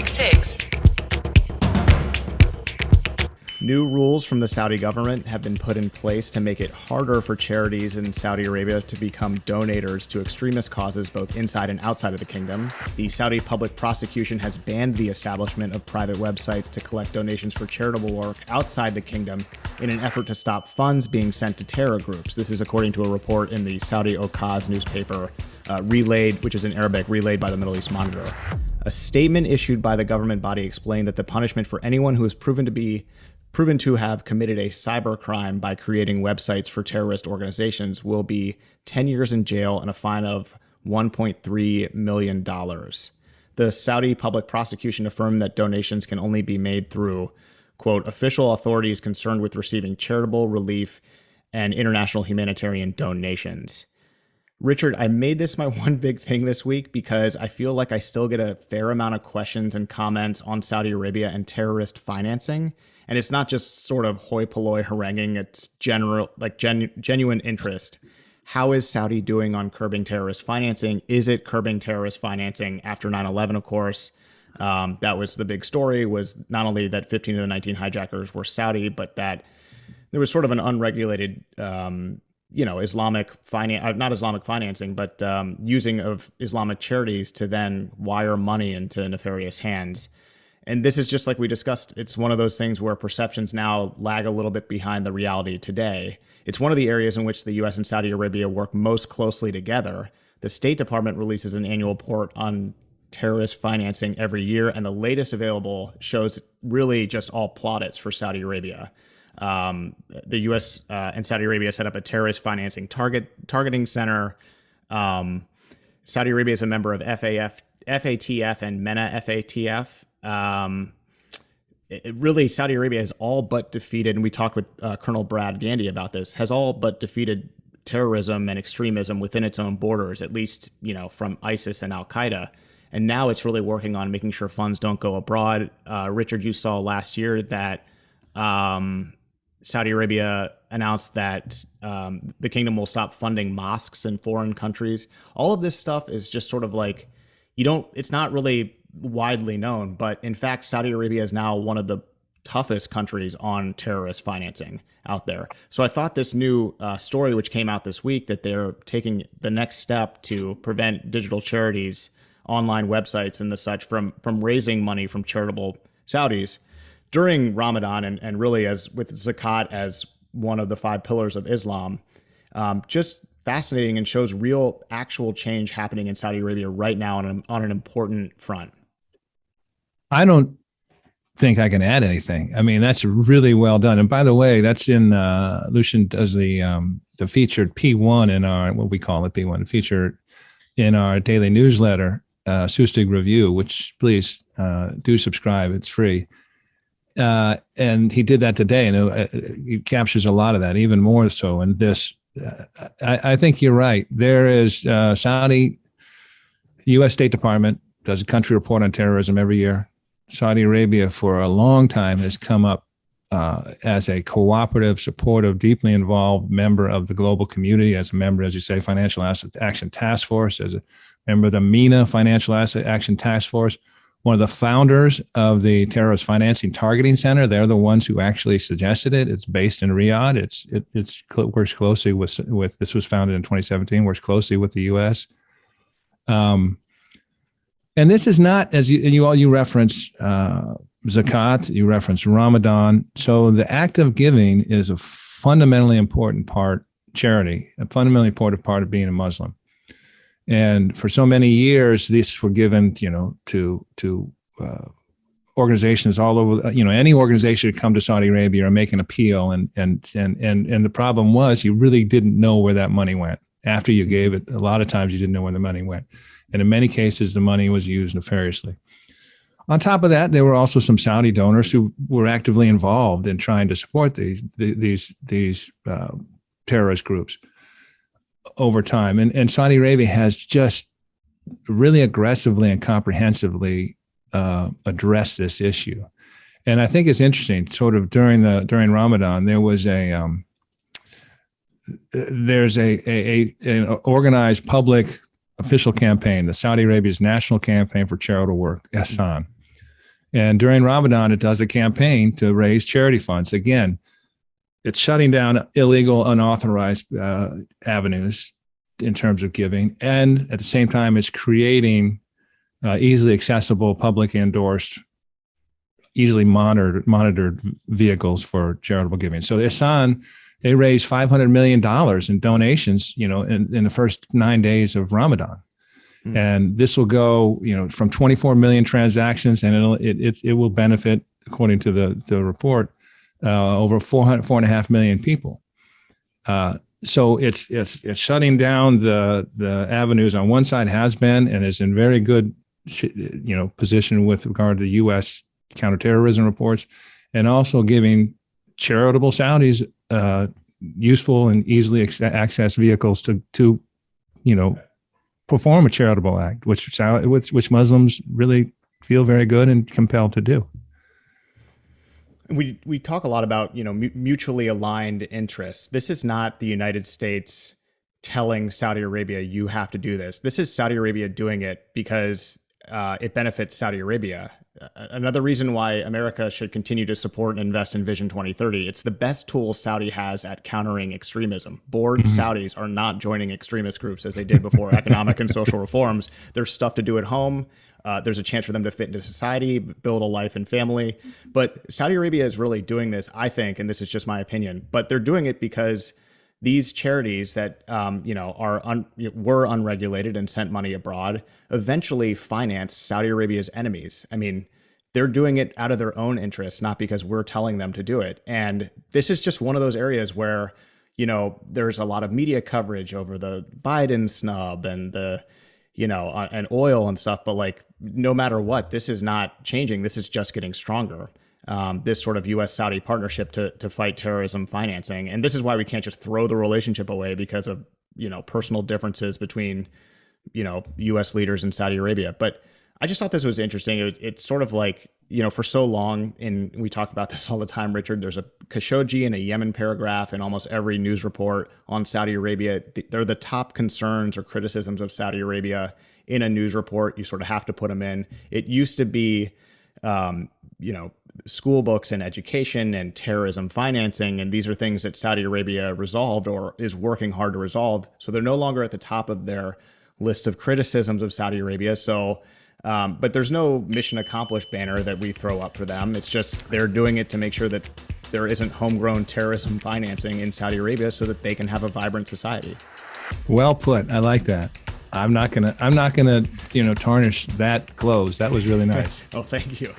866. New rules from the Saudi government have been put in place to make it harder for charities in Saudi Arabia to become donators to extremist causes both inside and outside of the kingdom. The Saudi public prosecution has banned the establishment of private websites to collect donations for charitable work outside the kingdom in an effort to stop funds being sent to terror groups. This is according to a report in the Saudi Okaz newspaper, relayed, which is in Arabic, relayed by the Middle East Monitor. A statement issued by the government body explained that the punishment for anyone who is proven to have committed a cybercrime by creating websites for terrorist organizations will be 10 years in jail and a fine of $1.3 million. The Saudi public prosecution affirmed that donations can only be made through, quote, official authorities concerned with receiving charitable relief and international humanitarian donations. Richard, I made this my one big thing this week because I feel like I still get a fair amount of questions and comments on Saudi Arabia and terrorist financing. And it's not just sort of hoi polloi haranguing, it's genuine interest. How is Saudi doing on curbing terrorist financing? Is it curbing terrorist financing after 9/11, of course? That was the big story, was not only that 15 of the 19 hijackers were Saudi, but that there was sort of an unregulated Islamic finance, not Islamic financing, but using of Islamic charities to then wire money into nefarious hands. And this is just like we discussed. It's one of those things where perceptions now lag a little bit behind the reality today. It's one of the areas in which the U.S. and Saudi Arabia work most closely together. The State Department releases an annual report on terrorist financing every year, and the latest available shows really just all plaudits for Saudi Arabia. The U.S. And Saudi Arabia set up a terrorist financing targeting center. Saudi Arabia is a member of FATF and MENA FATF. Really, Saudi Arabia has all but defeated, and we talked with Colonel Brad Gandy about this, has all but defeated terrorism and extremism within its own borders, at least, from ISIS and Al-Qaeda. And now it's really working on making sure funds don't go abroad. Richard, you saw last year that Saudi Arabia announced that the kingdom will stop funding mosques in foreign countries. All of this stuff is just sort of like, it's not really widely known, but in fact, Saudi Arabia is now one of the toughest countries on terrorist financing out there. So I thought this new story, which came out this week, that they're taking the next step to prevent digital charities, online websites and the such from raising money from charitable Saudis during Ramadan and really as with zakat as one of the 5 pillars of Islam. Just fascinating and shows real actual change happening in Saudi Arabia right now on an important front. I don't think I can add anything. I mean, that's really well done. And by the way, that's in Lucian does the featured P1 in our, what we call it, P1 feature in our daily newsletter, Sustig Review, which please do subscribe. It's free. And he did that today, and it captures a lot of that, even more so in this. I think you're right. There is Saudi, U.S. State Department does a country report on terrorism every year. Saudi Arabia for a long time has come up as a cooperative, supportive, deeply involved member of the global community, as a member, as you say, Financial Asset Action Task Force, as a member of the MENA Financial Asset Action Task Force, one of the founders of the Terrorist Financing Targeting Center. They're the ones who actually suggested it. It's based in Riyadh. It works closely with this was founded in 2017, works closely with the U.S. And this is not, as you reference zakat, you reference Ramadan. So the act of giving is a fundamentally important part, charity, a fundamentally important part of being a Muslim. And for so many years, these were given, to organizations all over. Any organization would come to Saudi Arabia or make an appeal, and the problem was you really didn't know where that money went after you gave it. A lot of times you didn't know where the money went, and in many cases the money was used nefariously. On top of that, there were also some Saudi donors who were actively involved in trying to support these terrorist groups over time. And Saudi Arabia has just really aggressively and comprehensively addressed this issue. And I think it's interesting, sort of during Ramadan, there was there's an organized public official campaign, the Saudi Arabia's National Campaign for Charitable Work, Ehsan. And during Ramadan, it does a campaign to raise charity funds. Again, it's shutting down illegal, unauthorized avenues in terms of giving. And at the same time, it's creating easily accessible, public endorsed, easily monitored vehicles for charitable giving. So Ihsan, they raised $500 million in donations, in the first 9 days of Ramadan. And this will go, from 24 million transactions, and it will benefit, according to the report, over 4.5 million people. So it's shutting down the avenues on one side, has been, and is in very good position with regard to the U.S. counterterrorism reports, and also giving charitable Saudis useful and easily access vehicles to perform a charitable act, which Muslims really feel very good and compelled to do. We talk a lot about mutually aligned interests. This is not the United States telling Saudi Arabia, you have to do this. This is Saudi Arabia doing it because it benefits Saudi Arabia. Another reason why America should continue to support and invest in Vision 2030. It's the best tool Saudi has at countering extremism. Bored Saudis are not joining extremist groups as they did before economic and social reforms. There's stuff to do at home. There's a chance for them to fit into society, build a life and family. But Saudi Arabia is really doing this, I think, and this is just my opinion, but they're doing it because these charities that were unregulated and sent money abroad eventually finance Saudi Arabia's enemies. I mean, they're doing it out of their own interests, not because we're telling them to do it. And this is just one of those areas where, there's a lot of media coverage over the Biden snub and the, and oil and stuff. But no matter what, this is not changing. This is just getting stronger. This sort of U.S.-Saudi partnership to fight terrorism financing. And this is why we can't just throw the relationship away because of, personal differences between, U.S. leaders and Saudi Arabia. But I just thought this was interesting. It's sort of for so long, and we talk about this all the time, Richard, there's a Khashoggi and a Yemen paragraph in almost every news report on Saudi Arabia. They're the top concerns or criticisms of Saudi Arabia in a news report. You sort of have to put them in. It used to be, school books and education and terrorism financing. And these are things that Saudi Arabia resolved or is working hard to resolve. So they're no longer at the top of their list of criticisms of Saudi Arabia. So, but there's no mission accomplished banner that we throw up for them. It's just they're doing it to make sure that there isn't homegrown terrorism financing in Saudi Arabia so that they can have a vibrant society. Well put. I like that. I'm not gonna tarnish that close. That was really nice. Oh, thank you.